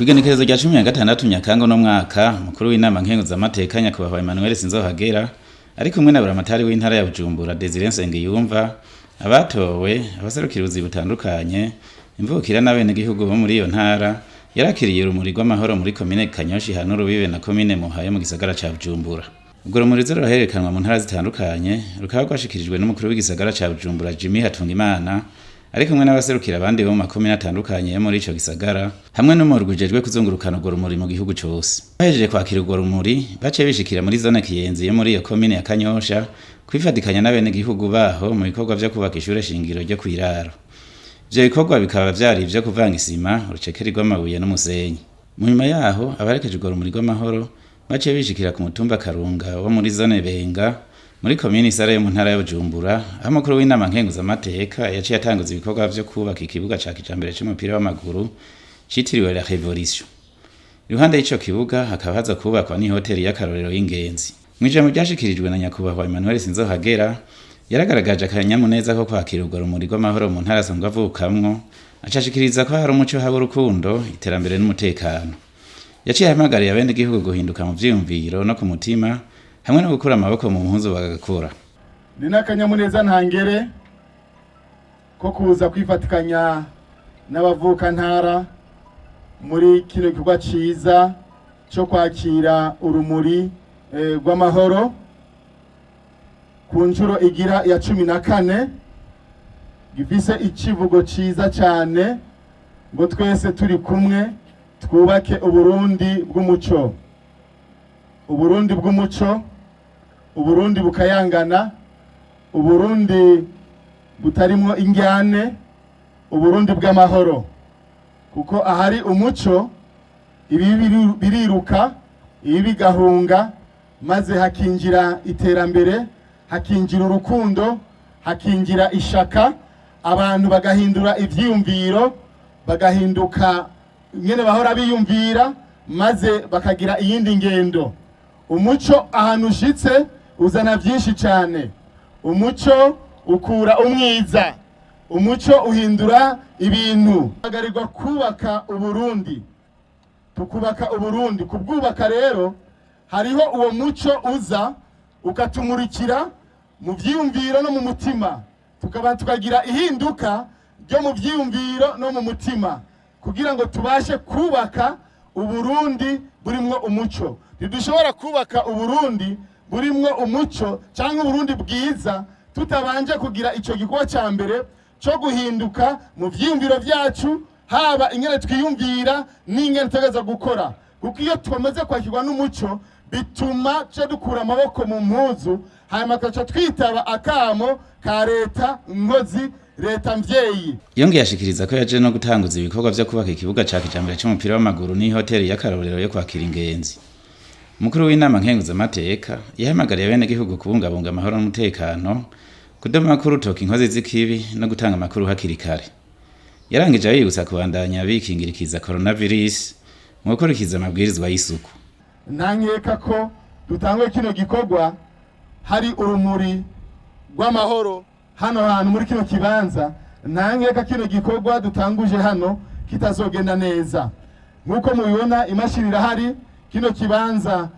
Kwigenekerezo rya 16 Nyakanga no mwaka mukuru w'inama nkenguzamateka nyakubahwa Emmanuel Sinzohagera ari kumwe na buramatari w'intara ya Bujumbura Desire Nsengiyumva abatowe abaserukiruzi butandukanye imvukira n'abene gihugu bo muri iyo ntara yarakiriye urumuri rw'amahoro muri komine Kanyoshi hano rubibe na komine Muhaye mu gisagara ca Bujumbura. Ubwo rumuri ruraherekanwa mu ntara zitandukanye rukaba rwashikirijwe n'umukuru w'igisagara ca Bujumbura Jimmy Hatungimana ari kumwe n'abaserukira abandi bo mu makomine atandukanye yo muri ico gisagara hamwe n'umurwi ujejwe kuzungurukana urwo rumuri mu gihugu cose. Bahejeje kwakira urwo rumuri baciye bishikira muri zone Kiyenzi yo muri iyo komine ya Kanyosha kwifatikanya n'abene gihugu baho mu bikorwa vyo kubaka ishure shingiro ryo kwiraro. Ivyo bikorwa bikaba vyari ivyo kuvanga isima urucekeri rw'amabuye n'umusenyi. Mu nyuma yaho abarekeje urwo rumuri rw'amahoro baciye bishikira ku mutumba Karunga wo muri zone Benga muri komine Isare yo mu ntara ya Bujumbura aho mukuru w'inama nkenguzamateka yaciye atanguza ibikorwa vyo kubaka ikibuga ca kijambere c'umupira w'amaguru citiriwe La Révolution. Iruhande y'ico kibuga hakaba haza kubakwa n'ihoteli y'akarorero y'ingenzi. Mwijambo ryashikirijwe na nyakubahwa Emmanuel Sinzohagera yaragaragaje akanyamuneza ko kwakira urwo rumuri rw'amahoro mu ntara asanzwe avukamwo acashikiriza ko hari umuco haba urukundo iterambere n'umutekano. Yaciye ahamagariye abene gihugu guhinduka mu vyiyumviro no ku mutima hamwe no gukura amaboko mu mpuzu bagakura. Ni n'akanyamuneza ntangere ko kuza kwifatikanya n'abavuka ntara muri kino gikorwa ciza cyo kwakira urumuri rw'amahoro ku nshuro igira ya 14 gifise icivugo ciza cyane ngo twese turi kumwe twubake Uburundi bw'umuco. Uburundi bw'umuco, Uburundi bukayangana, Uburundi butarimwo ingyane, Uburundi bw'amahoro. Kuko ahari umuco ibi biriruka, ibi bigahunga maze hakinjira iterambere, hakinjira urukundo, hakinjira ishaka, abantu bagahindura ivyiyumviro, bagahinduka nyene bahora biyumvira maze bakagira iyindi ngendo. Umuco ahantu ushitse uzana byinshi cyane. Umuco ukura umwiza, umuco uhindura ibintu. Agarirwa kubaka Uburundi, tukubaka Uburundi. Kubwubaka rero hariho uwo muco uza ukatumurikira mu vyiyumviro no mu mutima, tukagira ihinduka ryo mu vyiyumviro no mu mutima kugira ngo tubashe kubaka Uburundi burimwo umuco. Ntidushobora kubaka Uburundi burimwo umuco cyangwa Uburundi bwiza tutabanje kugira ico gikorwa ca mbere cyo guhinduka mu vyiyumviro vyacu, haba ingene twiyumvira n'ingene tutegeza gukora. Kuko iyo twamaze kwakirwa n'umuco bituma cyo dukura amaboko mu mpuzu hanyuma tugaca twitaba akamo ka leta nkozi, leta mvyeyi. Yongeye ashikiriza ko yaje no gutanguza ibikorwa vyo kubaka ikibuga ca kijambere c'umupira w'amaguru n'ihoteli y'akarorero yo kwakira ingenzi. Mukuru w'inama nkenguzamateka yahamagariye abene gihugu kubungabunga amahoro n'umutekano, kudoma makuru toka inkozi z'ikibi no gutanga amakuru hakiri kare. Yarangije abibutsa kubandanya bikingirikiza coronavirus mu gukurikiza amabwirizwa y'isuku. Nankeka ko dutangwe kino gikorwa hari urumuri rw'amahoro hano hantu muri kino kibanza. Nankeka kino gikorwa dutanguje hano kitazogenda neza. Nkuko mubibona imashini irahari, kino kibanza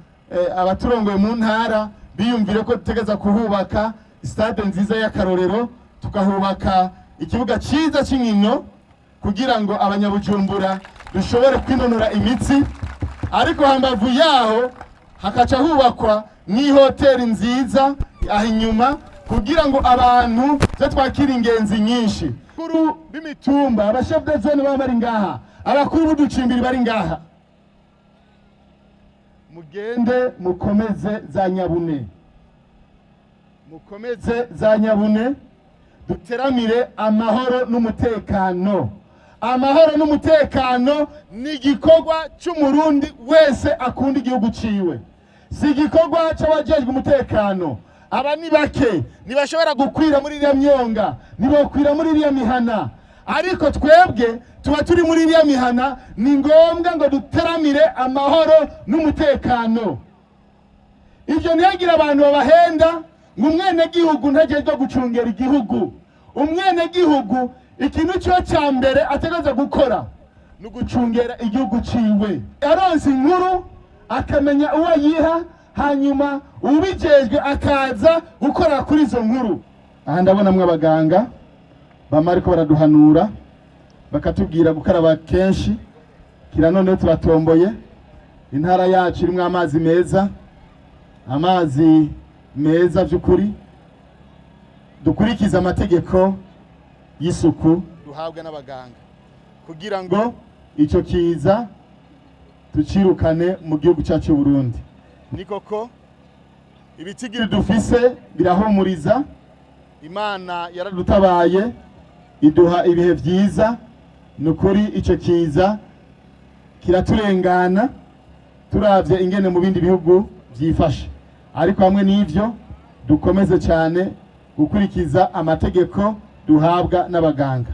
abaturongoye mu ntara biyumvire ko dutegeza kuhubaka stade nziza y'akarorero, tukahubaka ikibuga ciza c'inkino kugira ngo abanyabujumbura dushobore kwinonora imitsi. Ariko hambavu yaho hakaca hubakwa n'ihoteli nziza aho inyuma kugira ngo abantu zo twakira ingenzi nyinshi. Kuru b'imitumba, abashef de zone baba bari ngaha, abakuru b'uducimbiri bari ngaha. Mugende mukomeze za Nyabune, mukomeze za Nyabune, duteramire amahoro n'umutekano. Amahoro n'umutekano ni igikorwa c'umurundi wese akunda igihugu ciwe, si igikorwa c'abajejwe umutekano. Aba ni bake ntibashobora gukwira muri iriya myonga, ntibokwira muri iriya mihana, ariko twebwe tuba turi muri iriya mihana. Ni ngombwa ngo duteramire amahoro n'umutekano. Ivyo ntiyagira abantu babahenda ngo umwene gihugu ntajejwe gucungera igihugu. Umwene gihugu ikintu cyo cya mbere ategeza gukora ni ugucungera igihugu ciwe, aronse inkuru akamenya uwo yiha, hanyuma ubijejwe akaza gukora kuri izo nkuru. Aha ndabonamwe abaganga bama ariko baraduhanura bakatubwira gukaraba kenshi, kira none turatomboye. Intara yacu irimwo amazi meza by'ukuri. Dukurikiza amategeko y'isuku duhabwa n'abaganga kugira ngo icyo kiza tucirukane mu gihugu cyacu Burundi. Ni koko ibitigiri dufise birahumuriza. Imana yaradutabaye iduha ibihe byiza, nukuri icyo kiza kiraturengana turavye ingene mu bindi bihugu byifashe. Ariko hamwe n'ivyo dukomeze cyane gukurikiza amategeko duhabwa n'abaganga.